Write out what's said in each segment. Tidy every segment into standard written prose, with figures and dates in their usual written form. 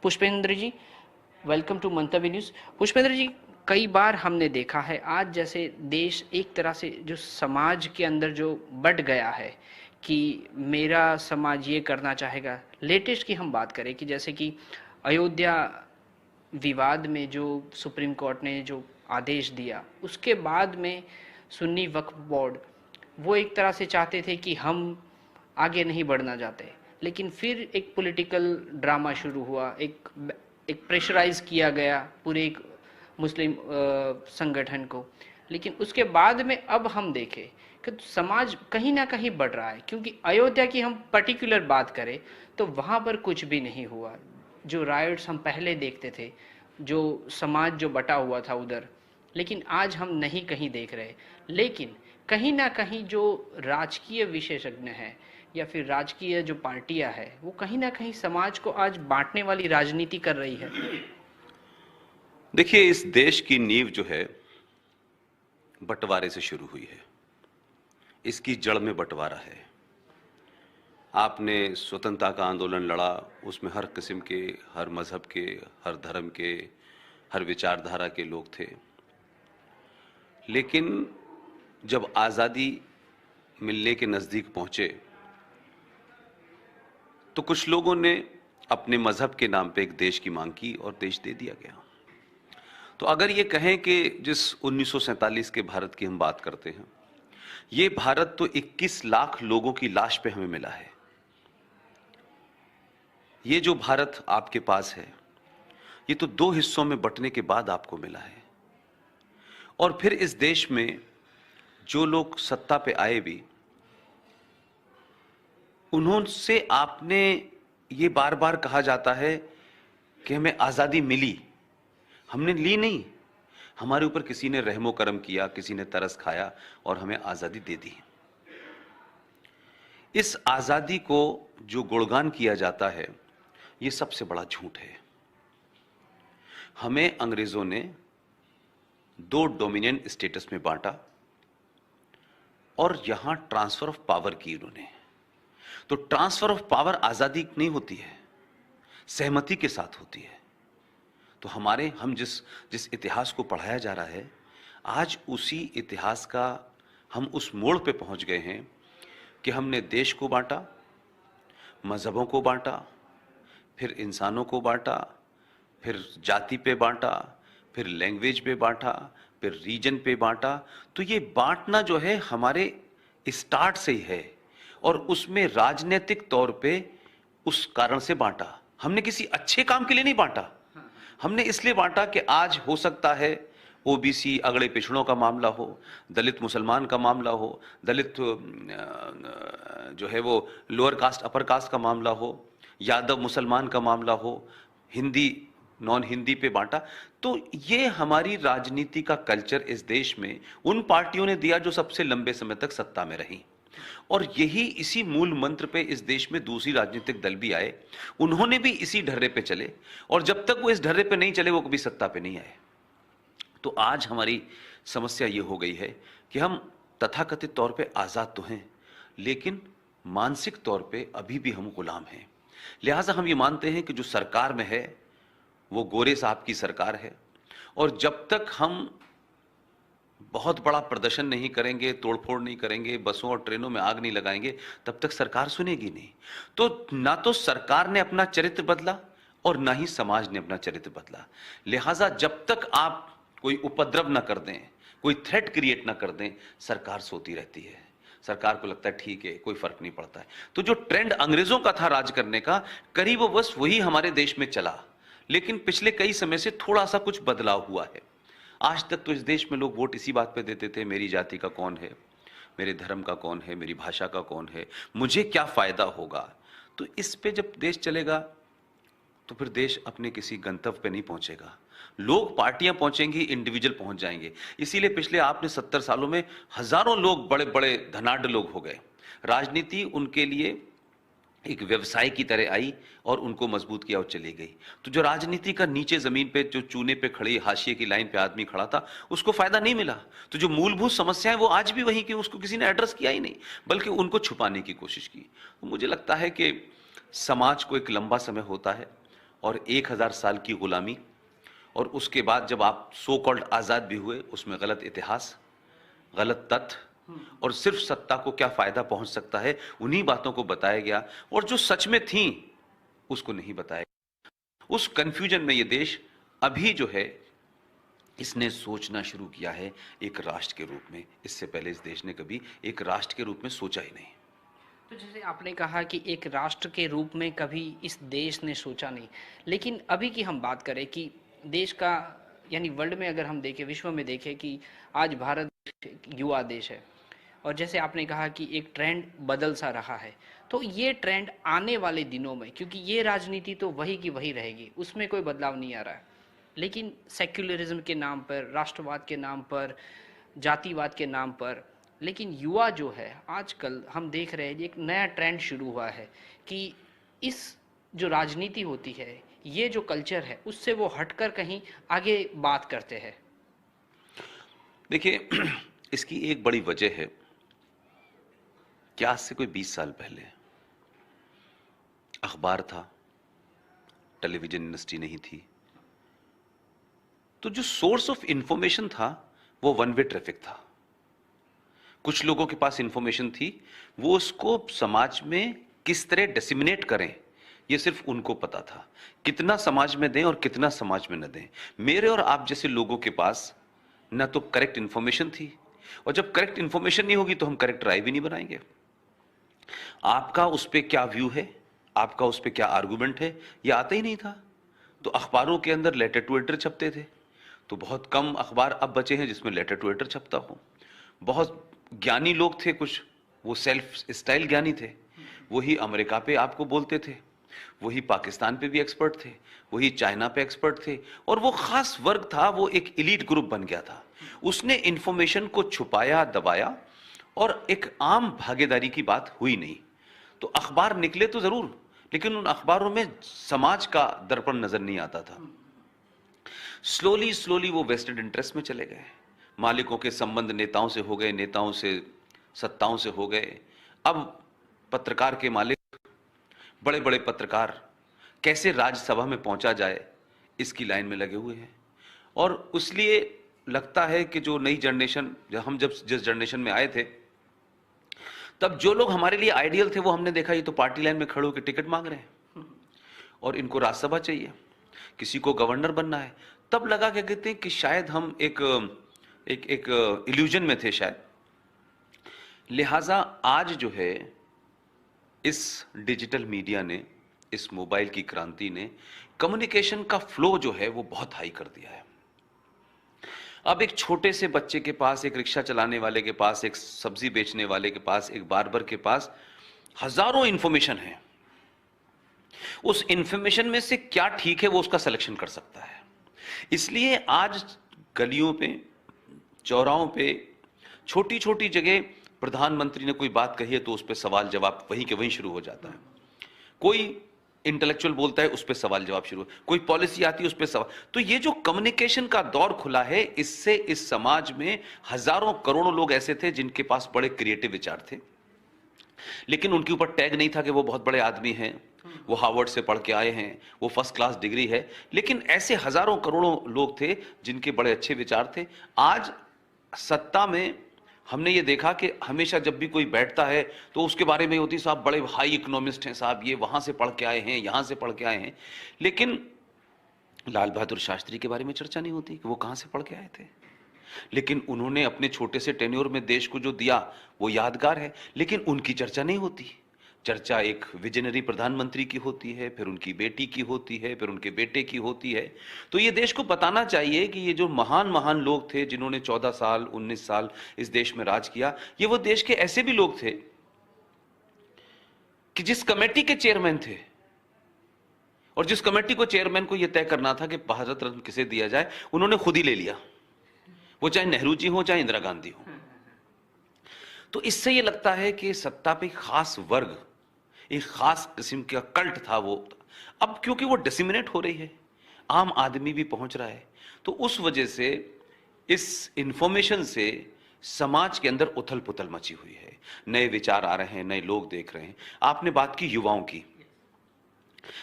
Pushpendra ji, welcome to Mantavya news. Pushpendra जी, कई बार हमने देखा है आज जैसे देश एक तरह से जो समाज के अंदर जो बढ़ गया है कि मेरा समाज ये करना चाहेगा। लेटेस्ट की हम बात करें कि जैसे कि अयोध्या विवाद में जो सुप्रीम कोर्ट ने जो आदेश दिया, उसके बाद में सुन्नी वक्फ बोर्ड वो एक तरह से चाहते थे कि हम आगे नहीं बढ़ना चाहते, लेकिन फिर एक पॉलिटिकल ड्रामा शुरू हुआ, एक प्रेशराइज किया गया पूरे एक मुस्लिम संगठन को। लेकिन उसके बाद में अब हम देखें कि समाज कहीं ना कहीं बढ़ रहा है, क्योंकि अयोध्या की हम पर्टिकुलर बात करें तो वहाँ पर कुछ भी नहीं हुआ। जो राइट्स हम पहले देखते थे, जो समाज जो बटा हुआ था उधर, लेकिन आज हम नहीं कहीं देख रहे। लेकिन कहीं ना कहीं जो राजकीय विशेषज्ञ हैं या फिर राजकीय जो पार्टियां है, वो कहीं ना कहीं समाज को आज बांटने वाली राजनीति कर रही है। देखिए, इस देश की नींव जो है बंटवारे से शुरू हुई है। इसकी जड़ में बंटवारा है। आपने स्वतंत्रता का आंदोलन लड़ा, उसमें हर किस्म के, हर मजहब के, हर धर्म के, हर विचारधारा के लोग थे। लेकिन जब आज़ादी मिलने के नज़दीक पहुंचे तो कुछ लोगों ने अपने मजहब के नाम पे एक देश की मांग की और देश दे दिया गया। तो अगर ये कहें कि जिस 1947 के भारत की हम बात करते हैं, ये भारत तो 21 लाख लोगों की लाश पे हमें मिला है। ये जो भारत आपके पास है, ये तो 2 हिस्सों में बंटने के बाद आपको मिला है। और फिर इस देश में जो लोग सत्ता पे आए भी, उन्होंने आपने ये बार बार कहा जाता है कि हमें आजादी मिली, हमने ली नहीं। हमारे ऊपर किसी ने रहमो करम किया, किसी ने तरस खाया और हमें आजादी दे दी। इस आजादी को जो गुणगान किया जाता है, ये सबसे बड़ा झूठ है। हमें अंग्रेजों ने 2 डोमिनियन स्टेटस में बांटा और यहां ट्रांसफर ऑफ पावर की उन्होंने। तो ट्रांसफर ऑफ पावर आजादी नहीं होती है, सहमति के साथ होती है। तो हम जिस इतिहास को पढ़ाया जा रहा है, आज उसी इतिहास का हम उस मोड़ पे पहुंच गए हैं कि हमने देश को बांटा, मजहबों को बांटा, फिर इंसानों को बांटा, फिर जाति पे बांटा, फिर लैंग्वेज पे बांटा, फिर रीजन पे बांटा। तो ये बांटना जो है हमारे स्टार्ट से ही है और उसमें राजनीतिक तौर पे उस कारण से बांटा। हमने किसी अच्छे काम के लिए नहीं बांटा, हमने इसलिए बांटा कि आज हो सकता है ओबीसी अगड़े पिछड़ों का मामला हो, दलित मुसलमान का मामला हो, दलित जो है वो लोअर कास्ट अपर कास्ट का मामला हो, यादव मुसलमान का मामला हो, हिंदी नॉन हिंदी पे बांटा। तो ये हमारी राजनीति का कल्चर इस देश में उन पार्टियों ने दिया जो सबसे लंबे समय तक सत्ता में रही। और यही इसी मूल मंत्र पे इस देश में दूसरी राजनीतिक दल भी आए, उन्होंने भी इसी ढर्रे पे चले, और जब तक वो इस ढर्रे पे नहीं चले वो कभी सत्ता पे नहीं आए। तो आज हमारी समस्या ये हो गई है कि हम तथाकथित तौर पे आजाद तो हैं, लेकिन मानसिक तौर पे अभी भी हम गुलाम हैं। लिहाजा हम ये मानते हैं कि जो सरकार में है वो गोरे साहब की सरकार है, और जब तक हम बहुत बड़ा प्रदर्शन नहीं करेंगे, तोड़फोड़ नहीं करेंगे, बसों और ट्रेनों में आग नहीं लगाएंगे, तब तक सरकार सुनेगी नहीं। तो ना तो सरकार ने अपना चरित्र बदला और ना ही समाज ने अपना चरित्र बदला। लिहाजा जब तक आप कोई उपद्रव ना कर दें, कोई थ्रेट क्रिएट ना कर दें, सरकार सोती रहती है। सरकार को लगता है ठीक है, कोई फर्क नहीं पड़ता है। तो जो ट्रेंड अंग्रेजों का था राज करने का, करीब बस वही हमारे देश में चला। लेकिन पिछले कई समय से थोड़ा सा कुछ बदलाव हुआ है। आज तक तो इस देश में लोग वोट इसी बात पे देते थे, मेरी जाति का कौन है, मेरे धर्म का कौन है, मेरी भाषा का कौन है, मुझे क्या फायदा होगा। तो इस पे जब देश चलेगा तो फिर देश अपने किसी गंतव्य पे नहीं पहुंचेगा। लोग, पार्टियां पहुंचेंगी, इंडिविजुअल पहुंच जाएंगे। इसीलिए पिछले आपने 70 सालों में हजारों लोग बड़े बड़े धनाढ्य लोग हो गए। राजनीति उनके लिए एक व्यवसाय की तरह आई और उनको मजबूत किया और चली गई। तो जो राजनीति का नीचे जमीन पे जो चूने पे खड़ी हाशिए की लाइन पे आदमी खड़ा था, उसको फायदा नहीं मिला। तो जो मूलभूत समस्याएं वो आज भी वही कि उसको किसी ने एड्रेस किया ही नहीं, बल्कि उनको छुपाने की कोशिश की। तो मुझे लगता है कि समाज को एक लंबा समय होता है और 1000 साल की गुलामी, और उसके बाद जब आप सो कॉल्ड आजाद भी हुए, उसमें गलत इतिहास, गलत तथ्य और सिर्फ सत्ता को क्या फायदा पहुंच सकता है, उन्हीं बातों को बताया गया, और जो सच में थी उसको नहीं बताया। उस कंफ्यूजन में ये देश अभी जो है, इसने सोचना शुरू किया है एक राष्ट्र के रूप में। इससे पहले इस देश ने कभी एक राष्ट्र के रूप में सोचा ही नहीं। तो जैसे आपने कहा कि एक राष्ट्र के रूप में कभी इस देश ने सोचा नहीं, लेकिन अभी की हम बात करें कि देश का, यानी वर्ल्ड में अगर हम देखें, विश्व में देखें कि आज भारत एक युवा देश है, और जैसे आपने कहा कि एक ट्रेंड बदल सा रहा है, तो ये ट्रेंड आने वाले दिनों में, क्योंकि ये राजनीति तो वही की वही रहेगी, उसमें कोई बदलाव नहीं आ रहा है, लेकिन सेक्युलरिज्म के नाम पर, राष्ट्रवाद के नाम पर, जातिवाद के नाम पर, लेकिन युवा जो है आजकल हम देख रहे हैं एक नया ट्रेंड शुरू हुआ है कि इस जो राजनीति होती है, ये जो कल्चर है, उससे वो हटकर कहीं आगे बात करते हैं। देखिए, इसकी एक बड़ी वजह है कि आज से कोई 20 साल पहले अखबार था, टेलीविजन इंडस्ट्री नहीं थी, तो जो सोर्स ऑफ इंफॉर्मेशन था वो वन वे ट्रैफिक था। कुछ लोगों के पास इंफॉर्मेशन थी, वो उसको समाज में किस तरह डिसिमिनेट करें ये सिर्फ उनको पता था। कितना समाज में दें और कितना समाज में न दें। मेरे और आप जैसे लोगों के पास ना तो करेक्ट इंफॉर्मेशन थी, और जब करेक्ट इंफॉर्मेशन नहीं होगी तो हम करेक्ट राय भी नहीं बनाएंगे। आपका उस पर क्या व्यू है, आपका उस पर क्या आर्गुमेंट है, ये आता ही नहीं था। तो अखबारों के अंदर लेटर टू एडिटर छपते थे, तो बहुत कम अखबार अब बचे हैं जिसमें लेटर टू एडिटर छपता हो। बहुत ज्ञानी लोग थे कुछ, वो सेल्फ स्टाइल ज्ञानी थे, वही अमेरिका पे आपको बोलते थे, वही पाकिस्तान पे भी एक्सपर्ट थे, वही चाइना पे एक्सपर्ट थे, और वो खास वर्ग था, वो एक एलीट ग्रुप बन गया था। उसने इंफॉर्मेशन को छुपाया, दबाया, और एक आम भागीदारी की बात हुई नहीं। तो अखबार निकले तो जरूर, लेकिन उन अखबारों में समाज का दर्पण नजर नहीं आता था। स्लोली स्लोली वो वेस्टेड इंटरेस्ट में चले गए, मालिकों के संबंध नेताओं से हो गए, नेताओं से सत्ताओं से हो गए। अब पत्रकार के मालिक, बड़े बड़े पत्रकार कैसे राज्यसभा में पहुंचा जाए इसकी लाइन में लगे हुए हैं। और इसलिए लगता है कि जो नई जनरेशन, हम जब जिस जनरेशन में आए थे, तब जो लोग हमारे लिए आइडियल थे वो हमने देखा ये तो पार्टी लाइन में खड़े होकर टिकट मांग रहे हैं, और इनको राज्यसभा चाहिए, किसी को गवर्नर बनना है। तब लगा क्या कहते हैं कि शायद हम एक एक एक इल्यूजन में थे शायद। लिहाजा आज जो है इस डिजिटल मीडिया ने, इस मोबाइल की क्रांति ने कम्युनिकेशन का फ्लो जो है वो बहुत हाई कर दिया है। अब एक छोटे से बच्चे के पास, एक रिक्शा चलाने वाले के पास, एक सब्जी बेचने वाले के पास, एक बार्बर के पास हजारों इंफॉर्मेशन है। उस इंफॉर्मेशन में से क्या ठीक है वो उसका सिलेक्शन कर सकता है। इसलिए आज गलियों पे, चौराहों पे, छोटी छोटी जगह प्रधानमंत्री ने कोई बात कही है तो उस पर सवाल जवाब वहीं के वहीं शुरू हो जाता है। कोई इंटेलेक्चुअल बोलता है, उस पर सवाल जवाब शुरू, कोई पॉलिसी आती है उस पर सवाल। तो ये जो कम्युनिकेशन का दौर खुला है, इससे इस समाज में हजारों करोड़ों लोग ऐसे थे जिनके पास बड़े क्रिएटिव विचार थे, लेकिन उनके ऊपर टैग नहीं था कि वो बहुत बड़े आदमी हैं, वो हार्वर्ड से पढ़ के आए हैं, वो फर्स्ट क्लास डिग्री है। लेकिन ऐसे हजारों करोड़ों लोग थे जिनके बड़े अच्छे विचार थे। आज सत्ता में हमने ये देखा कि हमेशा जब भी कोई बैठता है तो उसके बारे में होती, साहब बड़े हाई इकोनॉमिस्ट हैं, साहब ये वहां से पढ़ के आए हैं, यहां से पढ़ के आए हैं। लेकिन लाल बहादुर शास्त्री के बारे में चर्चा नहीं होती कि वो कहां से पढ़ के आए थे। लेकिन उन्होंने अपने छोटे से टेन्योर में देश को जो दिया वो यादगार है, लेकिन उनकी चर्चा नहीं होती। चर्चा एक विजनरी प्रधानमंत्री की होती है, फिर उनकी बेटी की होती है, फिर उनके बेटे की होती है। तो ये देश को बताना चाहिए कि ये जो महान महान लोग थे जिन्होंने 14 साल 19 साल इस देश में राज किया, ये वो देश के ऐसे भी लोग थे कि जिस कमेटी के चेयरमैन थे, और जिस कमेटी को चेयरमैन को यह तय करना था कि भारत रत्न किसे दिया जाए, उन्होंने खुद ही ले लिया, वो चाहे नेहरू जी हो चाहे इंदिरा गांधी हो। तो इससे यह लगता है कि सत्ता पे खास वर्ग, एक खास किस्म का कल्ट था वो। अब क्योंकि वो डिसिमिनेट हो रही है, आम आदमी भी पहुंच रहा है, तो उस वजह से इस इंफॉर्मेशन से समाज के अंदर उथल पुथल मची हुई है। नए विचार आ रहे हैं, नए लोग देख रहे हैं। आपने बात की युवाओं की,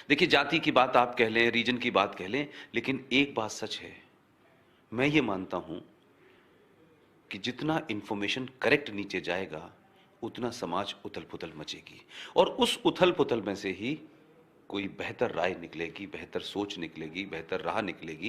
देखिए, जाति की बात आप कह लें, रीजन की बात कह लें, लेकिन एक बात सच है, मैं ये मानता हूं कि जितना इंफॉर्मेशन करेक्ट नीचे जाएगा, उतना समाज उथल-पुथल मचेगी और उस उथल-पुथल में से ही कोई बेहतर राय निकलेगी, बेहतर सोच निकलेगी, बेहतर राह निकलेगी।